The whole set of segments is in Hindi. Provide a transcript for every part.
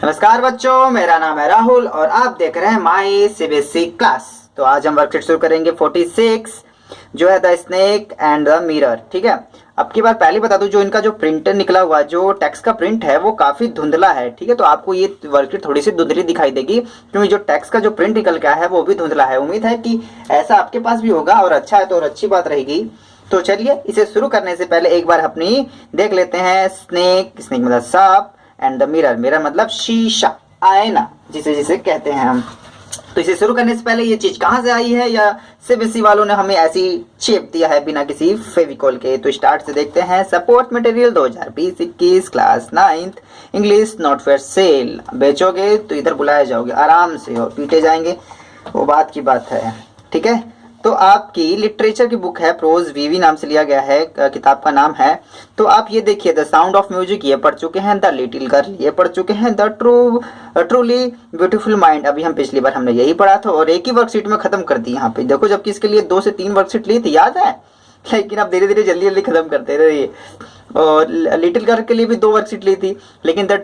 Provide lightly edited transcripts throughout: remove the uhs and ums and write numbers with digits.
नमस्कार बच्चों, मेरा नाम है राहुल और आप देख रहे हैं माई सीबीएसई क्लास। तो आज हम वर्कशीट शुरू करेंगे 46 जो है the snake and the mirror. ठीक है, अब की बार पहले बता दूं, जो इनका जो प्रिंटर निकला हुआ जो टेक्स्ट का प्रिंट है वो काफी धुंधला है। ठीक है, तो आपको ये वर्कशीट थोड़ी सी धुंधली दिखाई देगी क्योंकि जो टेक्स्ट का जो प्रिंट निकल गया है वो भी धुंधला है। उम्मीद है कि ऐसा आपके पास भी होगा और अच्छा है तो और अच्छी बात रहेगी। तो चलिए इसे शुरू करने से पहले एक बार अपनी देख लेते हैं। स्नेक मतलब सांप एंड द मिरर, मिरर मतलब शीशा, आईना जिसे जिसे कहते हैं हम। तो इसे शुरू करने से पहले ये चीज कहाँ से आई है या सीबीएसई वालों ने हमें ऐसी शेप दिया है बिना किसी फेविकॉल के। तो स्टार्ट से देखते हैं। Support material 2020-21 class 9th English not fair sale. बेचोगे तो इधर बुलाए जाओगे आराम से और पीटे जाएंगे, वो बात की बात है। ठीक है, तो आपकी लिटरेचर की बुक है, प्रोज वीवी नाम से लिया गया है, किताब का नाम है। तो आप ये देखिए, द साउंड ऑफ म्यूजिक ये पढ़ चुके हैं, द लिटिल गर्ल ये पढ़ चुके हैं, द ट्रूली ब्यूटीफुल माइंड अभी हम पिछली बार हमने यही पढ़ा था और एक ही वर्कशीट में खत्म कर दी। यहाँ पे देखो, जबकि इसके लिए 2 से 3 वर्कशीट ली थी, याद है, लेकिन आप धीरे धीरे जल्दी जल्दी खत्म करते रहिए। और लिटिल गर्ल के लिए भी 2 वर्कशीट ली थी, लेकिन द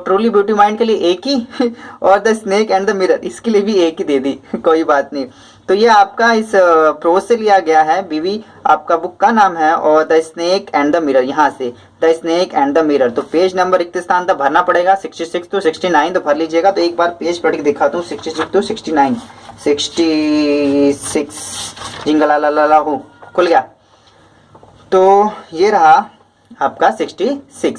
ट्रूली ब्यूटी माइंड के लिए एक ही और the snake and the mirror इसके लिए भी एक ही दे दी। कोई बात नहीं। तो ये आपका इस प्रोज से लिया गया है, बीवी आपका बुक का नाम है, और the snake and the mirror यहाँ से, the snake and the mirror. तो पेज नंबर रिक्त स्थान तक भरना पड़ेगा, 66 to 69 तो भर लीजिएगा। तो एक बार पेज पढ़ के दिखाता हूँ, 66 to 69। 66 जिंगला ला ला ला हो, खुल गया। तो ये रहा आपका 66।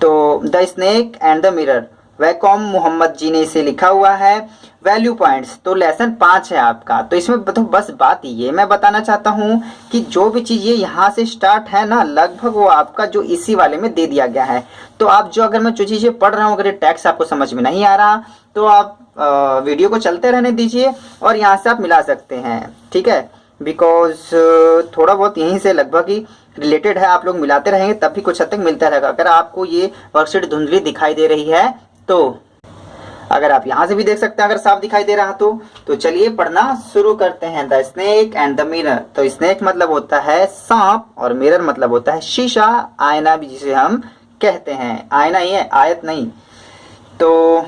तो the snake and the mirror, Vaikom Muhammad ji ने इसे लिखा हुआ है। वैल्यू पॉइंट्स तो लेसन 5 है आपका। तो इसमें तो बस बात ये मैं बताना चाहता हूँ कि जो भी चीज ये यहाँ से स्टार्ट है ना, लगभग वो आपका जो इसी वाले में दे दिया गया है। तो आप जो अगर मैं जो चीजें पढ़ रहा हूँ, अगर ये टेक्स्ट आपको समझ में नहीं आ रहा तो आप वीडियो को चलते रहने दीजिए और यहाँ से आप मिला सकते हैं। ठीक है, बिकॉज थोड़ा बहुत यहीं से लगभग ही रिलेटेड है, आप लोग मिलाते रहेंगे तब भी कुछ हद तक मिलता रहेगा। अगर आपको ये वर्कशीट धुंधली दिखाई दे रही है तो अगर आप यहाँ से भी देख सकते हैं, अगर साफ दिखाई दे रहा तो चलिए पढ़ना शुरू करते हैं। The snake and the mirror. तो स्नेक मतलब होता है सांप और मिरर मतलब होता है शीशा, आईना भी जिसे हम कहते हैं। आईना ही है, आयत नहीं। तो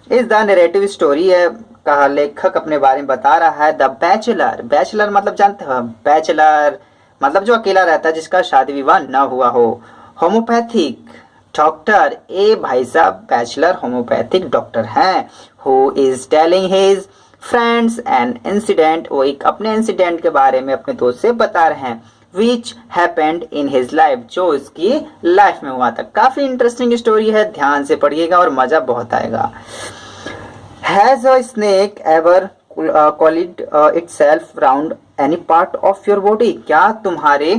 इस द नरेटिव स्टोरी है का लेखक अपने बारे में बता रहा है। द बैचलर, बैचलर मतलब जानते हो, बैचलर मतलब जो अकेला रहता है, जिसका शादी विवाह न हुआ हो। होम्योपैथिक डॉक्टर, ए भाई साहब बैचलर होम्योपैथिक डॉक्टर हैं। Who is telling his friends an incident, वो एक अपने इंसिडेंट के बारे में अपने दोस्त से बता रहे हैं। Which happened in his life, जो उसकी लाइफ में हुआ था। काफी इंटरेस्टिंग स्टोरी है, ध्यान से पढ़िएगा और मजा बहुत आएगा। Has a snake ever coiled itself round any part of your body, क्या तुम्हारे,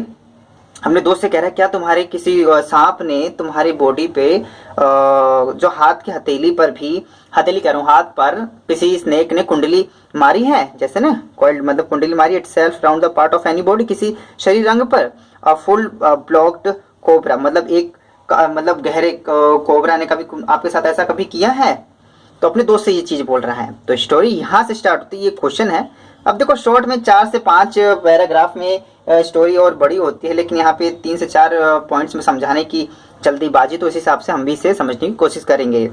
हमने दोस्त से कह रहा है, क्या तुम्हारे किसी सांप ने तुम्हारी बॉडी पे जो हाथ की हथेली पर भी, हथेली कह रहा हूँ, हाथ पर किसी स्नेक ने कुंडली मारी है, जैसे ना कॉइल्ड मतलब कुंडली मारी, it self round the part of any body, किसी शरीर अंग पर। फुल ब्लॉक्ड कोबरा मतलब एक मतलब गहरे कोबरा ने कभी आपके साथ ऐसा कभी किया है? तो अपने दोस्त से ये चीज बोल रहा है। तो स्टोरी यहाँ से स्टार्ट होती है, ये क्वेश्चन है। अब देखो, शॉर्ट में 4 से 5 पैराग्राफ में स्टोरी और बड़ी होती है, लेकिन यहाँ पे 3 से 4 पॉइंट्स में समझाने की जल्दीबाजी, तो इस हिसाब से हम भी इसे समझने की कोशिश करेंगे।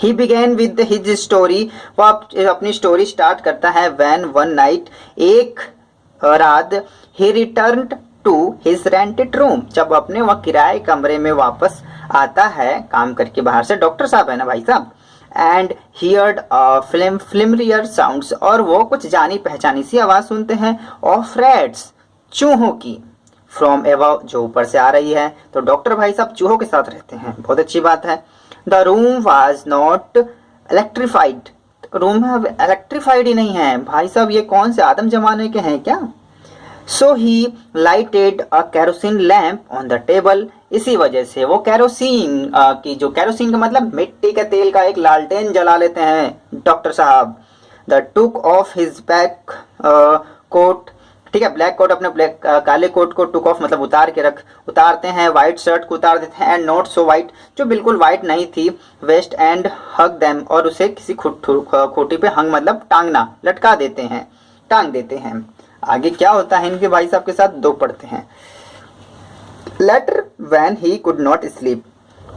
He began with his story, वो अपनी स्टोरी स्टार्ट करता है। When one night, एक रात, he returned to his rented room, जब अपने वह किराए कमरे में वापस आता है, काम करके बाहर से, डॉक्टर साहब है ना भाई साहब, एंड हियर्ड फ्लिमरियर साउंड्स, और वो कुछ जानी पहचानी सी आवाज सुनते हैं, ऑफ रैट्स, चूहों की, फ्रॉम अबव, जो ऊपर से आ रही है। तो डॉक्टर भाई साहब चूहों के साथ रहते हैं, बहुत अच्छी बात है। The room was not electrified, room electrified ही नहीं है भाई साहब, ये कौन से आदम जमाने के हैं क्या? So he lighted a kerosene lamp on the table, इसी वजह से वो केरोसिन की, जो केरोसिन का मतलब मिट्टी के तेल का एक लालटेन जला लेते हैं डॉक्टर साहब। The took off his back coat, ठीक है, ब्लैक कोट, अपने ब्लैक काले कोट को टुक ऑफ मतलब उतारते हैं, व्हाइट शर्ट को उतार देते हैं, एंड नॉट सो व्हाइट, जो बिल्कुल व्हाइट नहीं थी, वेस्ट एंड हग देम, और उसे किसी खूंटी पे, हंग मतलब टांगना, लटका देते हैं, टांग देते हैं। आगे क्या होता है इनके भाई साहब के साथ, 2 पढ़ते हैं। Letter when he could not sleep,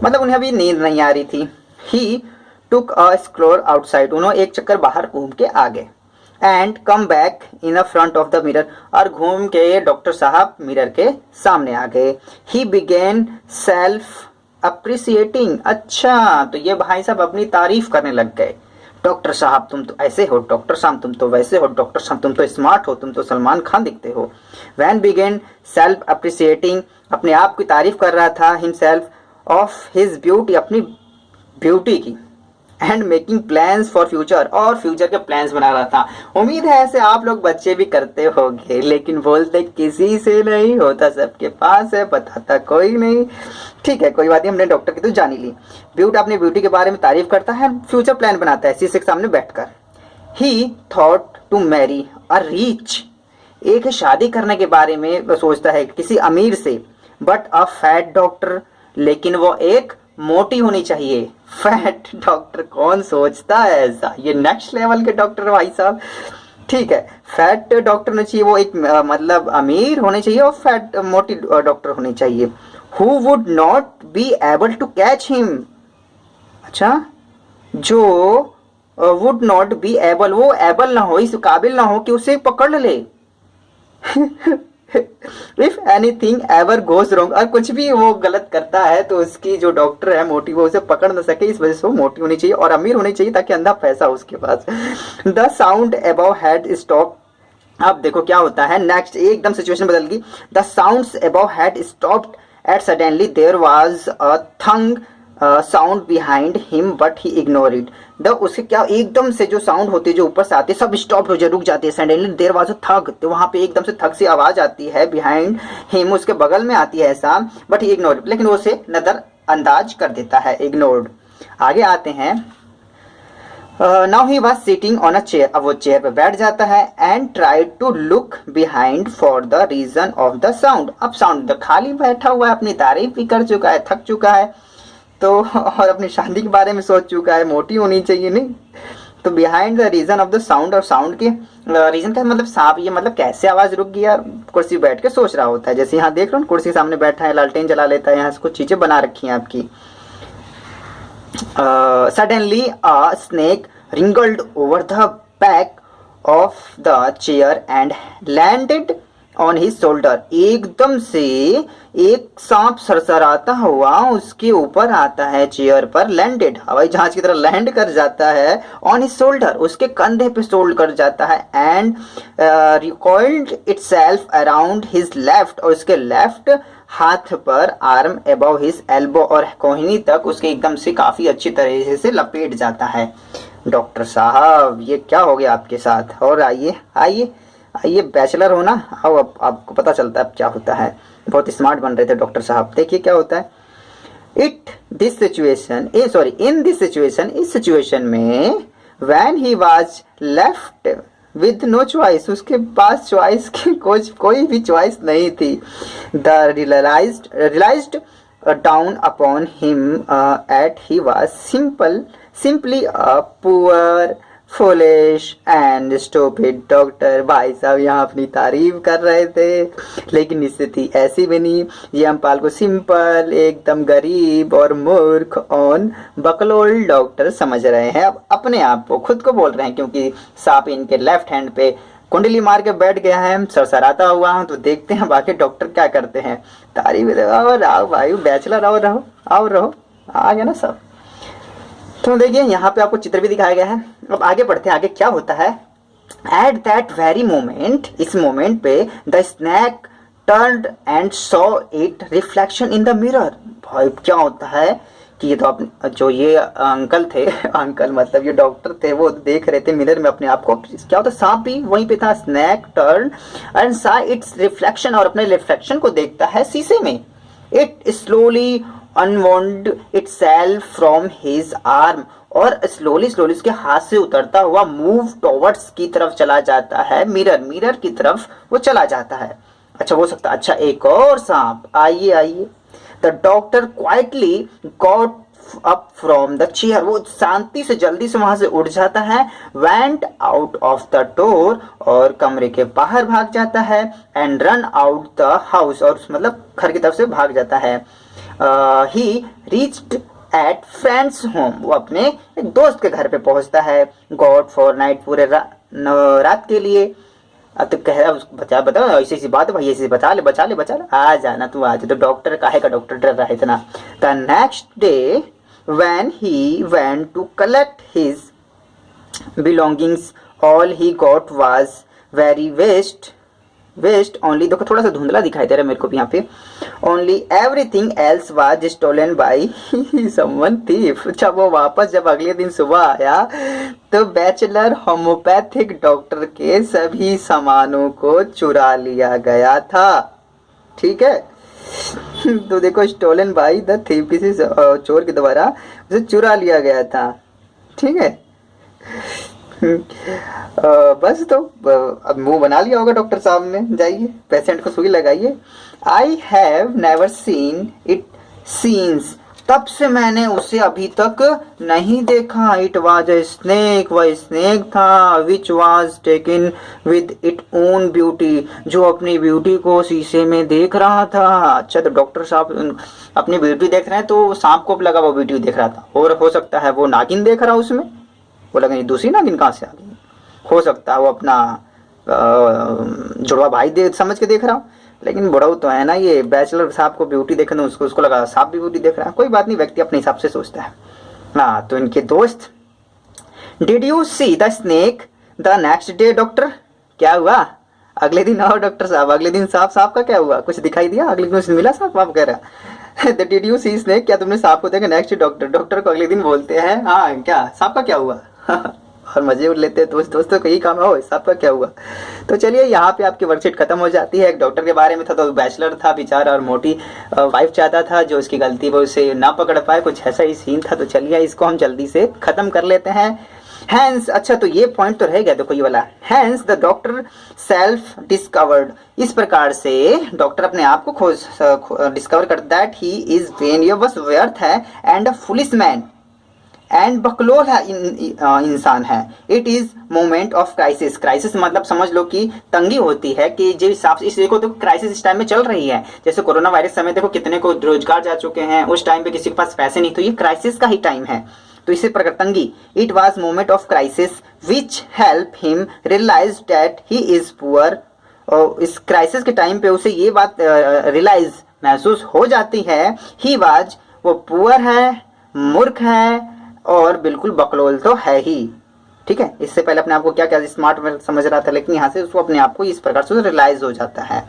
मतलब उन्हें अभी नींद नहीं आ रही थी। ही टुक अ स्क्रोल आउटसाइड, उन्होंने एक चक्कर बाहर घूम के आ गए। And come back in the front of the mirror, और घूम के डॉक्टर साहब मिरर के सामने आ गए। ही बिगेन सेल्फ अप्रिसिएटिंग, अच्छा तो ये भाई साहब अपनी तारीफ करने लग गए। डॉक्टर साहब तुम तो ऐसे हो, डॉक्टर साहब तुम तो वैसे हो, डॉक्टर साहब तुम तो स्मार्ट हो, तुम तो सलमान खान दिखते हो। वैन बिगेन सेल्फ अप्रिसिएटिंग, अपने आप की तारीफ कर रहा था। हिमसेल्फ ऑफ हिज ब्यूटी, अपनी ब्यूटी की। And making plans for future, और फ्यूचर के प्लान्स बना रहा था। उम्मीद है ऐसे आप लोग बच्चे भी करते होंगे, लेकिन बोलते किसी से नहीं होता, सबके पास है, बताता कोई नहीं। ठीक है, कोई बात नहीं, हमने डॉक्टर की तो जान ही ली। ब्यूटी अपनी ब्यूटी के बारे में तारीफ करता है, फ्यूचर प्लान बनाता है शीशे के सामने बैठकर। He thought to marry a rich, एक शादी करने के बारे में सोचता है किसी अमीर से। बट अ फैट डॉक्टर, लेकिन वो एक मोटी होनी चाहिए। फैट डॉक्टर कौन सोचता है ऐसा, ये नेक्स्ट लेवल के डॉक्टर भाई साहब। ठीक है, फैट डॉक्टर होना चाहिए, वो एक मतलब अमीर होने चाहिए, और फैट मोटी डॉक्टर होनी चाहिए। Who would not be able to catch him, अच्छा जो वुड नॉट बी एबल, वो एबल ना हो, इस काबिल ना हो कि उसे पकड़ ले। If anything ever goes wrong, और कुछ भी वो गलत करता है तो उसकी जो डॉक्टर है मोटी, वो उसे पकड़ ना सके, इस वजह से वो मोटी होनी चाहिए और अमीर होनी चाहिए, ताकि अंधा पैसा उसके पास। The sound above had stop, अब देखो क्या होता है नेक्स्ट, एकदम सिचुएशन बदल गई। The sounds above had stopped at suddenly there was a thing sound behind him but he ignore it. The उसके क्या एकदम से जो साउंड होती है जो ऊपर से आती है सब स्टॉप हो जाए, रुक जाती है। सडनली देयर वाज अ थग, तो वहां पे एकदम से थग सी आवाज आती है। बिहाइंड हिम, उसके बगल में आती है ऐसा, बट ही इग्नोर इट, लेकिन वो उसे नजर अंदाज कर देता है, इग्नोर्ड। आगे आते हैं। Now he was sitting on a chair, अब वो चेयर पे बैठ जाता है। And tried to look behind for the reason of the sound, अब साउंड खाली बैठा हुआ है, अपनी तारीफ भी कर चुका है, थक चुका है तो, और अपनी शादी के बारे में सोच चुका है, मोटी होनी चाहिए नहीं, तो behind the reason of the sound, और साउंड के रीजन का मतलब सांप, ये मतलब कैसे आवाज रुक गई यार, कुर्सी बैठ के सोच रहा होता है। जैसे यहाँ देख लो, कुर्सी सामने बैठा है, लालटेन जला लेता है, यहाँ से कुछ चीजें बना रखी हैं आपकी। Suddenly a snake wriggled over the back of the chair and landed on his shoulder, एकदम से एक सांप सरसराता हुआ उसके ऊपर आता है, चेयर पर, लैंडेड हवाई जहाज की तरह लैंड कर जाता है, ऑन हिज शोल्डर, उसके कंधे पे शोल्ड कर जाता है। And recoiled itself around his left, और उसके लेफ्ट हाथ पर, आर्म अबव हिज एल्बो, और कोहनी तक उसके एकदम से काफी अच्छी तरह से लपेट जाता है। डॉक्टर साहब ये क्या हो गया आपके साथ, और आइए आइए आइए, बैचलर हो ना, आओ अब आपको पता चलता है अब क्या होता है। बहुत स्मार्ट बन रहे थे डॉक्टर साहब, देखिए क्या होता है। इस सिचुएशन में when he was left with no choice, उसके पास चॉइस की कोई भी चॉइस नहीं थी। The realized down upon him at he was simply a poor foolish and stupid doctor. भाई साहब यहाँ अपनी तारीफ कर रहे थे, लेकिन स्थिति ऐसी बनी, ये अम्पाल को सिंपल, एकदम गरीब और मूर्ख और बकलोल डॉक्टर समझ रहे हैं। अब अपने आप को, खुद को बोल रहे हैं, क्योंकि सांप इनके लेफ्ट हैंड पे कुंडली मार के बैठ गया है, सरसराता हुआ। तो देखते हैं बाकी डॉक्टर क्या करते हैं। तारीफ और आओ भाई, बैचलर आओ रहो, आओ रहो, आ गया ना सब। तो देखिए यहाँ पे आपको चित्र भी दिखाया गया है। अब आगे बढ़ते हैं, आगे क्या होता है। एट दैट वेरी मोमेंट, इस मोमेंट पे the snake turned and saw it reflection in the mirror. भाई क्या होता है कि ये तो जो ये अंकल थे, अंकल मतलब ये डॉक्टर थे, वो देख रहे थे मिरर में अपने आप को। क्या होता, सांप भी वहीं पे था। Snake turn and saw its reflection, और अपने रिफ्लेक्शन को देखता है शीशे में। It slowly unwound itself from his arm, और स्लोली उसके हाथ से उतरता हुआ मूव टॉवर्ड्स की तरफ चला जाता है, मिरर की तरफ वो चला जाता है। अच्छा वो सकता, अच्छा एक और सांप, आइए आइए। The doctor quietly got up from the chair, वो शांति से जल्दी से वहां से उठ जाता है। Went out of the door, और कमरे के बाहर भाग जाता है। And run out the house, और मतलब घर की तरफ से भाग जाता है। ही रीच्ड एट फ्रेंड्स होम, वो अपने एक दोस्त के घर पे पहुंचता है। गॉड फॉर नाइट, पूरे रात के लिए। अब तो कह रहा बता बता ऐसी ऐसी बात है भाई, ऐसी बचा ले बचा ले बचा ले, आ जाना तू आज। तो डॉक्टर काहे का डॉक्टर डर रहा है इतना। The next day when he went to collect his belongings, all he got was very vest only, देखो थोड़ा सा धुंधला दिखाई दे रहा है मेरे को भी यहाँ पे। Only everything else was stolen by someone thief. अच्छा, वो वापस जब अगले दिन सुबह आया तो बैचलर होम्योपैथिक डॉक्टर के सभी सामानों को चुरा लिया गया था। ठीक है, तो देखो स्टोलन बाय द थीफ, किसी चोर के द्वारा उसे चुरा लिया गया था। ठीक है, बस तो अब मुंह बना लिया होगा डॉक्टर साहब ने। जाइए पेशेंट को सुई लगाइए। I have never seen it scenes, तब से मैंने उसे अभी तक नहीं देखा। इट वॉज ए स्नेक, वह स्नेक था। Which was taken with it own beauty, जो अपनी ब्यूटी को शीशे में देख रहा था। अच्छा, तो डॉक्टर साहब अपनी ब्यूटी देख रहे हैं तो सांप को लगा वो ब्यूटी देख रहा था, और हो सकता है वो नागिन देख रहा उसमें। वो लगा दूसरी नागिन कहाँ से आ गई, हो सकता है वो अपना जुड़वा भाई समझ के देख रहा हो। लेकिन बुढ़ऊ तो है ना, ये बैचलर साहब को ब्यूटी देखना, उसको लगा सांप भी ब्यूटी देख रहा है। कोई बात नहीं, व्यक्ति अपने हिसाब से सोचता है। हाँ, तो इनके दोस्त, did you see the snake the next day doctor, क्या हुआ अगले दिन? और डॉक्टर साहब अगले दिन सांप का क्या हुआ, कुछ दिखाई दिया अगले दिन, कुछ मिला सांप? आप कह रहा है डिड यू सी स्नेक, क्या तुमने सांप को देखा? नेक्स्ट डॉक्टर को अगले दिन बोलते हैं हाँ क्या सांप का क्या हुआ और मजे उड़ लेते हैं दोस्तों का यही काम है, हो सांप का क्या हुआ। तो चलिए यहाँ पे आपकी वर्कशीट खत्म हो जाती है। एक डॉक्टर के बारे में था, तो बैचलर था बेचारा और मोटी वाइफ चाहता था, जो उसकी गलती वो उसे ना पकड़ पाए, कुछ ऐसा ही सीन था। तो चलिए इसको हम जल्दी से खत्म कर लेते हैं। हैंस, अच्छा तो ये पॉइंट तो रह गया, देखो ये वाला। Hence the doctor self discovered, इस प्रकार से डॉक्टर अपने आप को डिस्कवर करता दैट ही इज वेन, ये बस व्यर्थ है, and a foolish man, and बकलोल है इंसान है। It is moment of crisis, crisis मतलब समझ लो कि तंगी होती है कि जो हिसाब से, इस देखो तो क्राइसिस इस टाइम में चल रही है। जैसे कोरोना वायरस समय देखो कितने को रोजगार जा चुके हैं, उस टाइम पे किसी के पास पैसे नहीं, तो ये क्राइसिस का ही टाइम है। तो इसी प्रकार तंगी, it was moment of crisis which help him realize that he is poor, और इस क्राइसिस के टाइम पे उसे ये बात रियलाइज महसूस हो जाती है, ही वाज, वो पुअर है, मूर्ख है, और बिल्कुल बकलोल तो है ही। ठीक है, इससे पहले अपने आप को क्या क्या स्मार्ट में समझ रहा था, लेकिन यहाँ से उसको अपने आप को इस प्रकार से रियलाइज हो जाता है।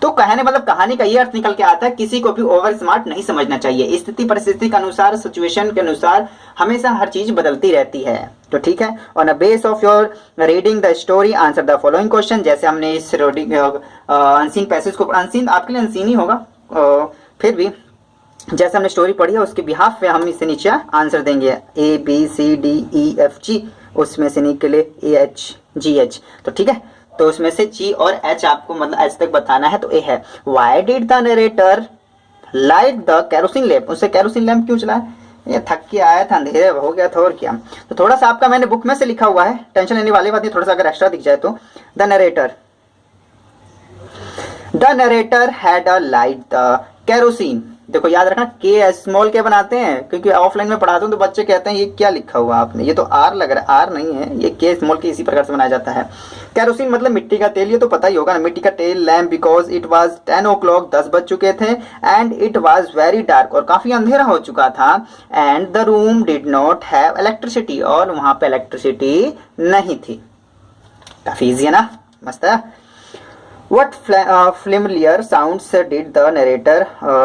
तो कहने मतलब कहानी का ये अर्थ निकल के आता है, किसी को भी ओवर स्मार्ट नहीं समझना चाहिए। स्थिति परिस्थिति के अनुसार, सिचुएशन के अनुसार हमेशा हर चीज बदलती रहती है। तो ठीक है, on a base of your reading the story answer the following question. जैसे हमने इस अनसीन पैसेज को, अनसीन आपके लिए अनसीन ही होगा, फिर भी जैसे हमने स्टोरी पढ़ी है उसके बिहाफ पे हम इससे नीचे आंसर देंगे। A B C D E F G, उसमें से निकले ए एच जी एच। तो ठीक है, तो उसमें से जी और एच आपको मतलब एच तक बताना है। तो ए है, why did the narrator light the kerosene lamp, उससे कैरोसिन लैम्प क्यों चलाया? ये थक के आया था, अंधेरे हो गया था और क्या। तो थोड़ा सा आपका मैंने बुक में से लिखा हुआ है, टेंशन लेने वाली बात नहीं, थोड़ा सा अगर एक्स्ट्रा दिख जाए तो। The narrator had a light the kerosene, देखो याद रखना के स्मॉल के बनाते हैं, क्योंकि ऑफलाइन में पढ़ाता हूँ तो बच्चे कहते हैं ये क्या लिखा हुआ आपने, ये तो आर लग रहा है, आर नहीं है, ये के स्मॉल के इसी प्रकार से बनाया जाता है। कैरोसिन मतलब मिट्टी का तेल, ये तो पता ही होगा ना, मिट्टी का तेल। Lamp because it was 10 o'clock, 10 बज चुके थे, and it was very dark, और काफी अंधेरा हो चुका था। And the room did not have electricity, और वहां पे इलेक्ट्रिसिटी नहीं थी। काफी इजी है ना, मस्त है। What familiar sounds did the narrator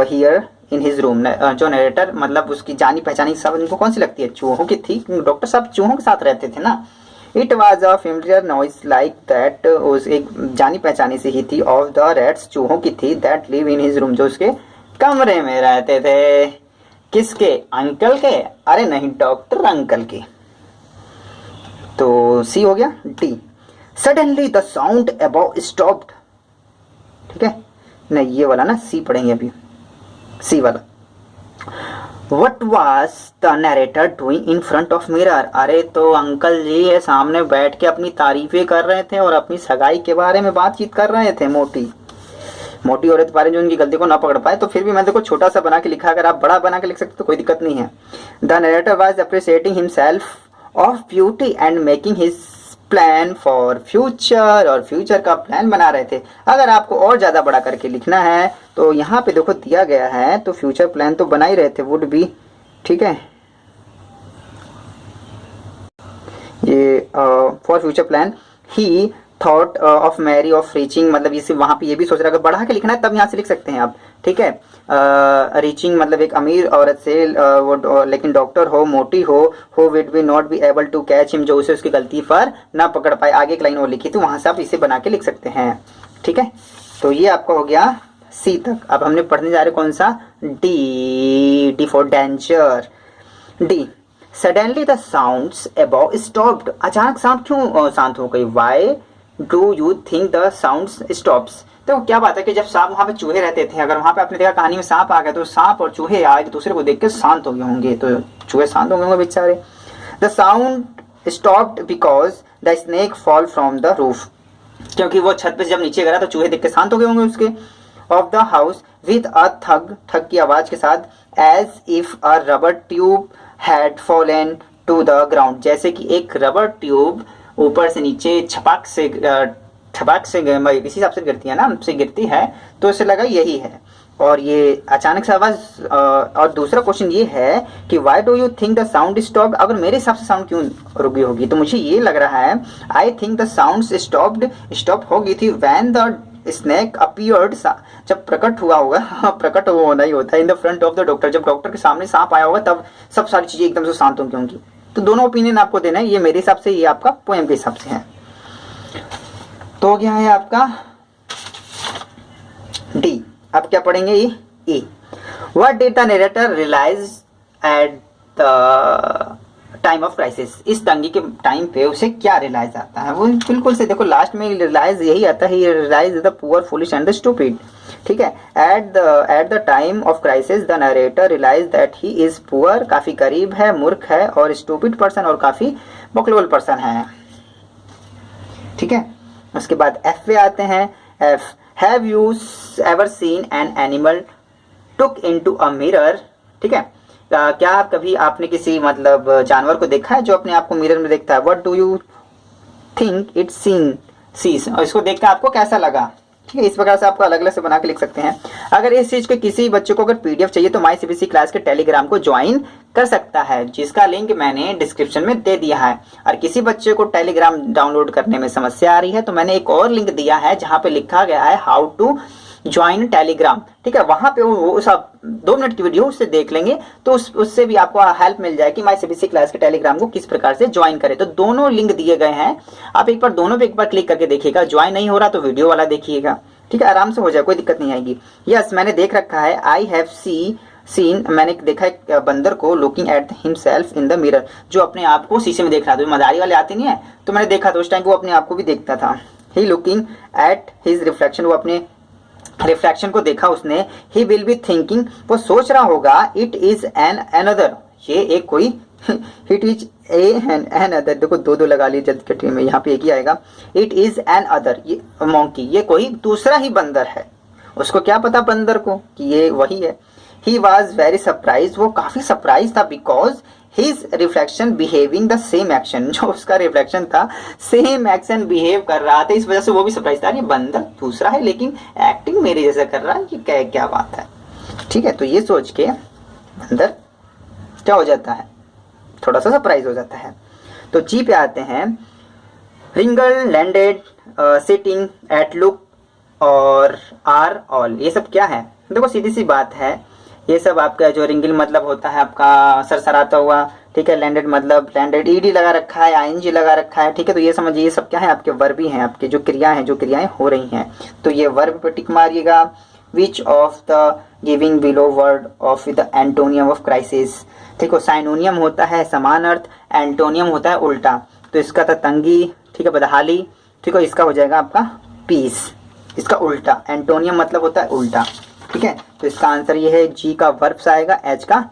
hear in his room? जो नरेटर मतलब उसकी जानी पहचानी सब इनको कौन सी लगती है? चूहों की थी, डॉक्टर साहब चूहों के साथ रहते थे ना। It was a familiar noise like that, उस एक जानी पहचानी सी ही थी, of the rats, चूहों की थी, that live in his room, जो उसके कमरे में रहते थे। किसके? अंकल के? अरे नहीं, डॉक्टर अंकल के। तो सी हो गया। D, suddenly the sound above stopped, ठीक है, नहीं ये वाला ना, सी पढ़ेंगे अभी, सी वाला। What was the narrator doing in front of mirror? अरे तो अंकल जी ये सामने बैठ के अपनी तारीफें कर रहे थे और अपनी सगाई के बारे में बातचीत कर रहे थे मोटी। मोटी औरत पारे जो उनकी गलती को ना पकड़ पाए, तो फिर भी मैंने देखो छोटा सा बना के लिखा, अगर आप बड़ा बना के लिख सकते तो कोई दिक्कत नहीं है। The narrator was appreciating himself of beauty and making his plan for future, और फ्यूचर का प्लान बना रहे थे। अगर आपको और ज़्यादा बड़ा करके लिखना है तो यहाँ पे देखो दिया गया है, तो फ्यूचर प्लान तो बना ही रहे थे, वुड बी, ठीक है, ये for future plan he thought of marry of reaching, मतलब इसे वहाँ पे ये भी सोच रहा है, अगर बढ़ा के लिखना है तब यहाँ से लिख सकते हैं आप, ठीक है। रीचिंग मतलब एक अमीर औरत से वो लेकिन डॉक्टर हो, मोटी हो, would be not be able to catch him, जो उसे उसकी गलती पर ना पकड़ पाए। आगे एक लाइन और लिखी तो वहाँ से आप इसे बना के लिख सकते हैं, ठीक है। तो ये आपका हो गया सी तक। अब हमने पढ़ने जा रहे कौन सा, D for danger. D, suddenly the sounds above stopped, अचानक साउंड क्यों शांत हो गई। Why do you think the sounds stops, तो क्या बात है कि जब सांप वहाँ पे चूहे रहते थे, अगर वहाँ पे आपने देखा कहानी में सांप आ गया तो सांप और चूहे एक दूसरे को देख के शांत हो गए होंगे, तो चूहे शांत हो गए होंगे बेचारे। The sound stopped because the snake fall from the roof, क्योंकि वो छत पे जब नीचे गिरा तो चूहे देख के शांत हो गए होंगे उसके। Of the house with a thug, ठग की आवाज के साथ, as if a rubber tube had fallen to the ground, जैसे कि एक रबर ट्यूब ऊपर से नीचे छपाक से इसी हिसाब से गिरती है ना, से गिरती है, तो इसे लगा यही है। और ये अचानक से आवाज। और दूसरा क्वेश्चन ये है कि why do you think the sound stopped, अगर मेरे हिसाब से साउंड क्यों रुकी होगी, तो मुझे ये लग रहा है I think the sound stop हो गई थी व्हेन द स्नेक अपीयर्ड, जब प्रकट हुआ होगा, प्रकट होना ही होता है, in the front of the doctor, जब डॉक्टर के सामने सांप आया होगा तब सब सारी चीजें एकदम से शांत होंगी। तो दोनों ओपिनियन आपको देना है, ये मेरे हिसाब से, ये आपका पोएम के हिसाब से है। तो क्या है आपका डी। अब क्या पढ़ेंगे ये ई। What did the narrator realise at the time of crisis, इस तंगी के टाइम पे उसे क्या रियलाइज आता है। वो बिल्कुल से देखो लास्ट में रियलाइज यही आता है, realize the poor foolish and the stupid, ठीक है। At the time of crisis the narrator realize that he is poor, काफी गरीब है, मूर्ख है, और स्टूपिड पर्सन, और काफी बकलोल पर्सन है, ठीक है। उसके बाद एफ पे आते हैं। F, have you ever seen an animal took into a mirror, ठीक है। क्या आप कभी आपने किसी मतलब जानवर को देखा है जो अपने आप को मिरर में देखता है। What do you think it sees, और इसको देख के आपको कैसा लगा, ठीक है। इस प्रकार से आपको अलग अलग से बना के लिख सकते हैं। अगर इस चीज के किसी बच्चे को अगर पीडीएफ चाहिए तो माई सीबीएसई क्लास के टेलीग्राम को ज्वाइन कर सकता है, जिसका लिंक मैंने डिस्क्रिप्शन में दे दिया है। और किसी बच्चे को टेलीग्राम डाउनलोड करने में समस्या आ रही है तो मैंने एक और लिंक दिया है जहां पे लिखा गया है हाउ टू ज्वाइन टेलीग्राम, ठीक है। वहां पे वो सब 2 मिनट की वीडियो उससे देख लेंगे तो उससे भी आपको हेल्प मिल जाए कि माई सीबीएसई क्लास के टेलीग्राम को किस प्रकार से ज्वाइन करें। तो दोनों लिंक दिए गए हैं, आप एक बार दोनों पे एक बार क्लिक करके देखिएगा। ज्वाइन नहीं हो रहा तो वीडियो वाला देखिएगा, ठीक है, आराम से हो जाए, कोई दिक्कत नहीं आएगी। यस, मैंने देख रखा है, आई हैव सीन, मैंने देखा एक बंदर को looking at himself in the mirror, जो अपने आप को शीशे में देख रहा था। मदारी वाले आते नहीं है, तो मैंने देखा था उस टाइम वो अपने आप को भी देखता था। ही लुकिंग एट हिज रिफ्लेक्शन, वो अपने रिफ्लेक्शन को देखा उसने। ही विल बी थिंकिंग, वो सोच रहा होगा, इट इज एन अनदर, ये एक कोई इट इज एन अदर, देखो दो लगा ली जल्द कटी में, यहाँ पे एक ही आएगा। इट इज एन अदर, ये मॉन्की, ये कोई दूसरा ही बंदर है। उसको क्या पता बंदर को कि ये वही है। ही वॉज वेरी सरप्राइज, वो काफी सरप्राइज था, because his reflection behaving the same action, जो उसका रिफ्लेक्शन था सेम एक्शन बिहेव कर रहा था, इस वजह से वो भी सरप्राइज था। ये बंदर दूसरा है लेकिन एक्टिंग मेरे जैसा कर रहा है, ये क्या बात है, ठीक है। तो ये सोच के बंदर क्या हो जाता है, थोड़ा सा सरप्राइज हो जाता है। तो जी पे आते हैं। रिंगल लैंडेड सिटिंग एट लुक और आर ऑल, ये सब क्या है। देखो सीधी सी बात है, ये सब आपका जो रिंगल मतलब होता है आपका सरसराता हुआ, ठीक है। लैंडेड मतलब लैंडेड ईडी लगा रखा है, आईएनजी लगा रखा है, ठीक है। तो ये समझिए ये सब क्या है, आपके वर्ब ही हैं, आपके जो क्रियाएं हैं, जो क्रियाएं हो रही हैं। तो ये वर्ब पे टिक मारिएगा। Which of the giving below word of the antonym of crisis, देखो साइनोनियम होता है समान अर्थ, एंटोनियम होता है उल्टा। तो इसका था तंगी, ठीक है, बदहाली, ठीक है। इसका हो जाएगा आपका पीस, इसका उल्टा। एंटोनियम मतलब होता है उल्टा, ठीक है। तो इसका आंसर ये है, जी का वर्ब्स आएगा, एच का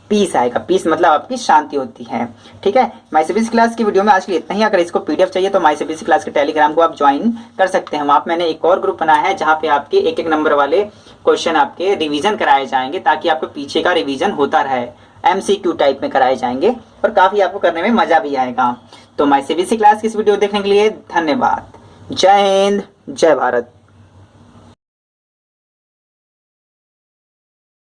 पीस आएगा। पीस मतलब आपकी शांति होती है। ठीक है, माई सीबीएसई क्लास की वीडियो में आज के लिए इतना ही। अगर इसको पीडीएफ चाहिए तो माई सीबीएसई क्लास के टेलीग्राम को आप ज्वाइन कर सकते हैं। वहाँ पे मैंने एक और ग्रुप बनाया है जहाँ पे आपके एक एक नंबर वाले क्वेश्चन आपके रिवीजन कराए जाएंगे, ताकि आपको पीछे का रिवीजन होता रहे। MCQ टाइप में कराए जाएंगे और काफ़ी आपको करने में मज़ा भी आएगा। तो माई सीबीएसई क्लास की इस वीडियो देखने के लिए धन्यवाद। जय हिंद, जय भारत।